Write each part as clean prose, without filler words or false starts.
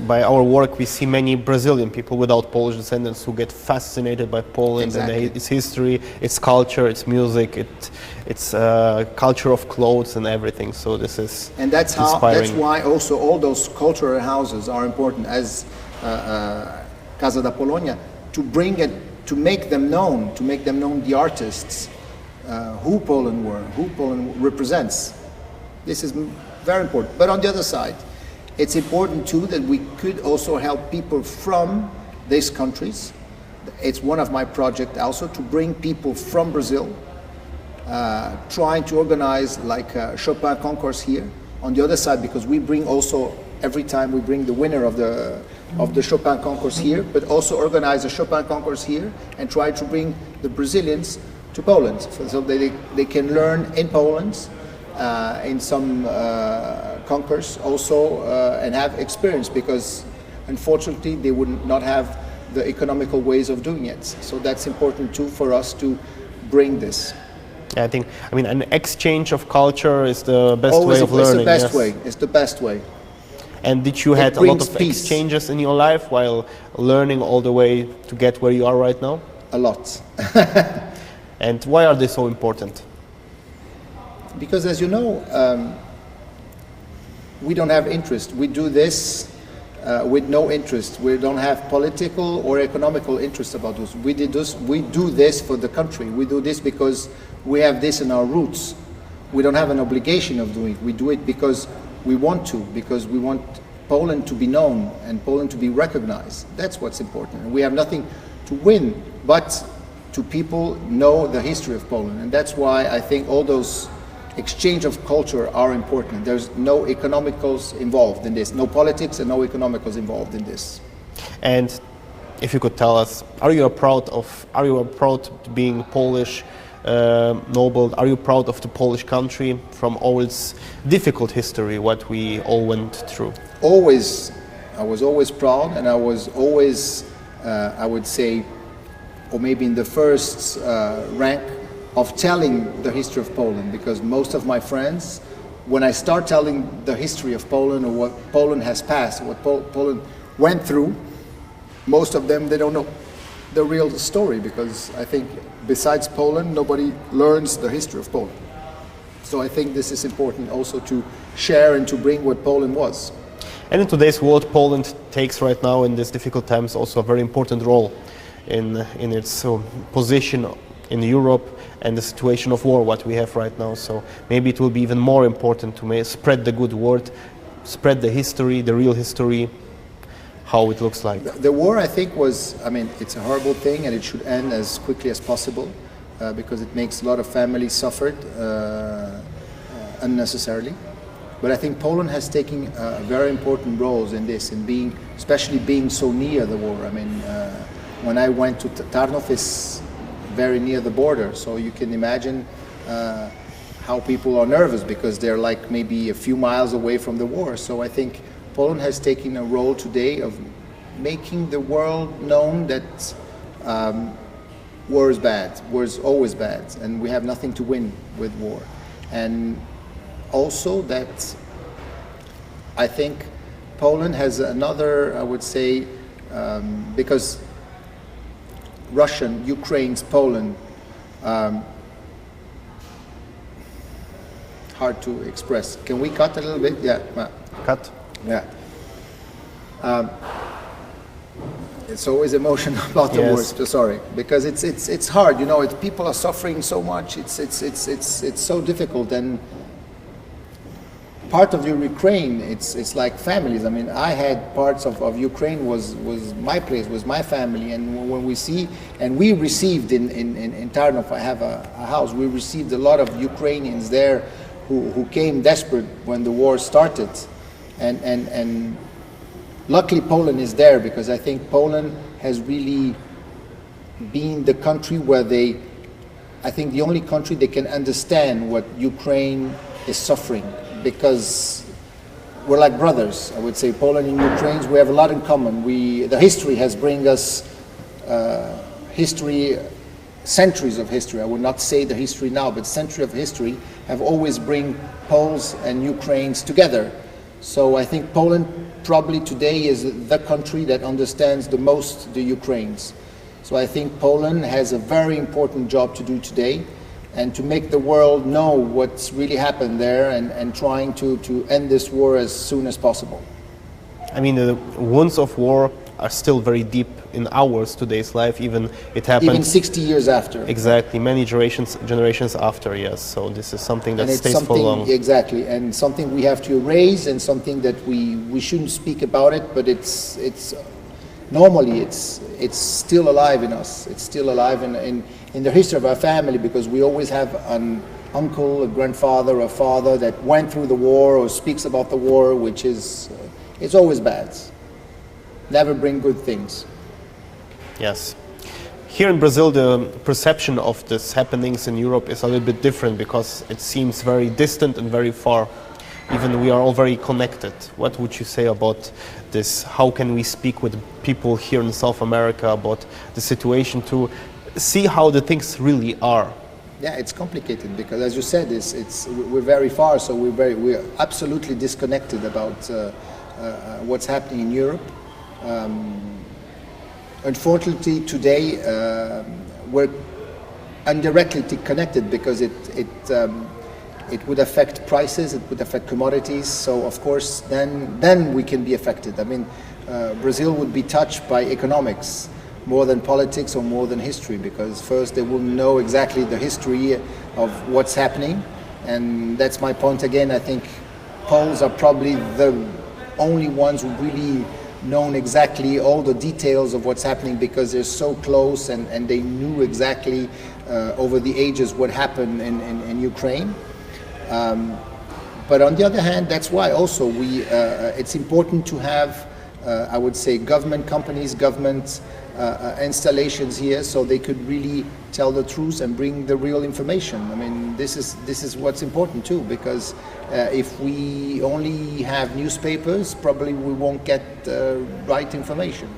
By our work, we see many Brazilian people without Polish descendants who get fascinated by Poland and its history, its culture, its music, its culture of clothes and everything. So this is inspiring. That's why also all those cultural houses are important, as Casa da Polônia, to bring it, to make them known the artists, who Poland were, who Poland represents. This is very important. But on the other side, it's important too that we could also help people from these countries. It's one of my projects also to bring people from Brazil, trying to organize like a Chopin concourse here. On the other side, because we bring also, every time we bring the winner of the Chopin concourse here, but also organize a Chopin concourse here and try to bring the Brazilians to Poland, so they can learn in Poland, in some concourse also, and have experience, because unfortunately they would not have the economical ways of doing it. So that's important too for us to bring this. I mean, an exchange of culture is the best way of learning. It's the best way. It's the best way. And did you had a lot of exchanges in your life while learning all the way to get where you are right now? A lot. And why are they so important? Because, as you know, we don't have interest. We do this with no interest. We don't have political or economical interest about this. We do this for the country. We do this because we have this in our roots. We don't have an obligation of doing it. We do it because we want to, because we want Poland to be known and Poland to be recognized. That's what's important. And we have nothing to win, but to people know the history of Poland. And that's why I think all those exchange of culture are important. There's no economicals involved in this, no politics and no economicals involved in this. And if you could tell us, are you proud of being Polish noble? Are you proud of the Polish country from all its difficult history, what we all went through? Always, I was always proud, and I was always, I would say, or maybe in the first rank of telling the history of Poland, because most of my friends, when I start telling the history of Poland or what Poland has passed, what Poland went through, most of them, they don't know the real story, because I think besides Poland, nobody learns the history of Poland. So I think this is important also to share and to bring what Poland was. And in today's world, Poland takes right now in these difficult times also a very important role in its position in Europe and the situation of war what we have right now. So maybe it will be even more important to spread the good word, spread the history, the real history, how it looks like. The war, I think, was, I mean, it's a horrible thing and it should end as quickly as possible because it makes a lot of families suffered unnecessarily. But I think Poland has taken very important roles in this, in being, especially being so near the war. I mean, when I went to Tarnów, is very near the border, so you can imagine how people are nervous because they're like maybe a few miles away from the war. So I think Poland has taken a role today of making the world known that war is bad, war is always bad, and we have nothing to win with war. And also that I think Poland has another, I would say, because Russian, Ukraine's, Poland, hard to express. Can we cut a little bit? Yeah. Cut. Yeah. It's always emotional about the Yes. war. Sorry, because it's hard. You know, people are suffering so much. It's so difficult. And part of Ukraine, it's like families. I mean, I had parts of Ukraine was my place, was my family. And when we see, and we received in Tarnów, I have a house. We received a lot of Ukrainians there who came desperate when the war started. And luckily Poland is there, because I think Poland has really been the country where I think the only country they can understand what Ukraine is suffering, because we're like brothers. I would say Poland and Ukraine, we have a lot in common. The history has bring us history, centuries of history. I would not say the history now, but century of history have always bring Poles and Ukrainians together. So I think Poland probably today is the country that understands the most the Ukrainians. So I think Poland has a very important job to do today, and to make the world know what's really happened there, and trying to end this war as soon as possible. I mean, the wounds of war are still very deep in today's life, even it happened... Even 60 years after. Exactly, many generations after, yes. So this is something that stays for long. Exactly, and something we have to erase, and something that we shouldn't speak about it, but it's normally it's still alive in us. It's still alive in the history of our family, because we always have an uncle, a grandfather, a father that went through the war or speaks about the war, which is, it's always bad. Never bring good things. Yes. Here in Brazil, the perception of these happenings in Europe is a little bit different, because it seems very distant and very far. Even we are all very connected. What would you say about this? How can we speak with people here in South America about the situation to see how the things really are? Yeah, it's complicated, because, as you said, we're very far, so we're absolutely disconnected about what's happening in Europe. Unfortunately, today we're indirectly connected, because it would affect prices, it would affect commodities. So of course, then we can be affected. I mean, Brazil would be touched by economics more than politics or more than history, because first they will know exactly the history of what's happening, and that's my point again. I think Poles are probably the only ones who really known exactly all the details of what's happening, because they're so close, and they knew exactly over the ages what happened in Ukraine. But on the other hand, that's why also it's important to have, I would say, government companies, government installations here, so they could really tell the truth and bring the real information. I mean, this is what's important too, because if we only have newspapers, probably we won't get right information.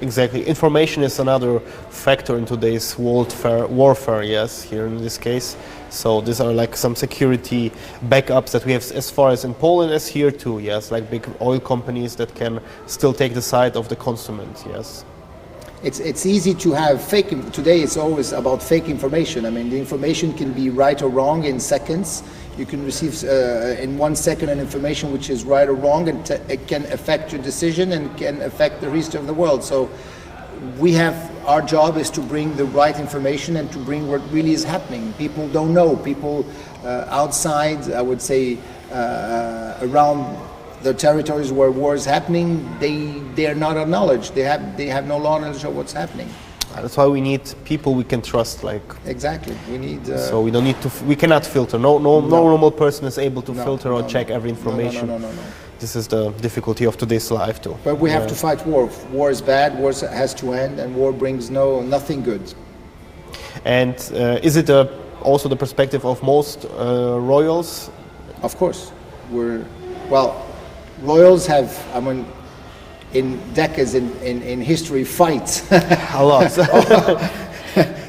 Exactly. Information is another factor in today's warfare, yes, here in this case. So these are like some security backups that we have as far as in Poland as here too, yes, like big oil companies that can still take the side of the consumer, yes. It's easy to have today it's always about fake information. I mean, the information can be right or wrong in seconds. You can receive in 1 second an information which is right or wrong, and it can affect your decision and can affect the rest of the world. So our job is to bring the right information and to bring what really is happening. People don't know. People outside, I would say, around the territories where war is happening, they are not acknowledged. They have no knowledge of what's happening. That's why we need people we can trust. Exactly, we need. So we don't need to. We cannot filter. No normal person is able to filter or check every information. No. This is the difficulty of today's life too. But we have to fight war. War is bad. War has to end, and war brings nothing good. And is it also the perspective of most royals? Of course, royals have, I mean, in decades in history, fight a lot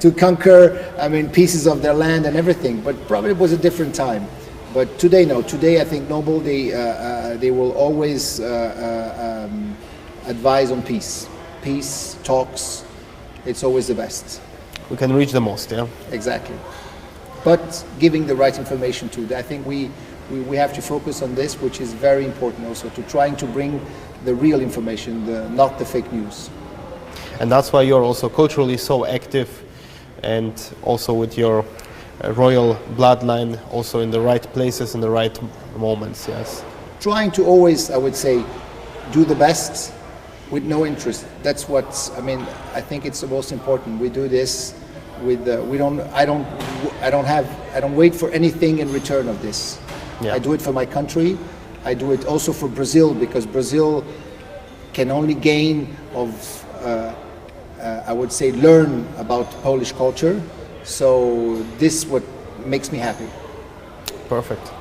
to conquer, I mean, pieces of their land and everything. But probably it was a different time. But today, no. Today, I think noble they will always advise on peace. Peace talks. It's always the best. We can reach the most, yeah. Exactly. But giving the right information too. I think we have to focus on this, which is very important also, to trying to bring the real information, not the fake news. And that's why you're also culturally so active, and also with your royal bloodline, also in the right places, in the right moments, yes. Trying to always, I would say, do the best with no interest. That's I think it's the most important. We do this with, I don't wait for anything in return of this. Yeah. I do it for my country. I do it also for Brazil, because Brazil can only gain I would say, learn about Polish culture. So this is what makes me happy. Perfect.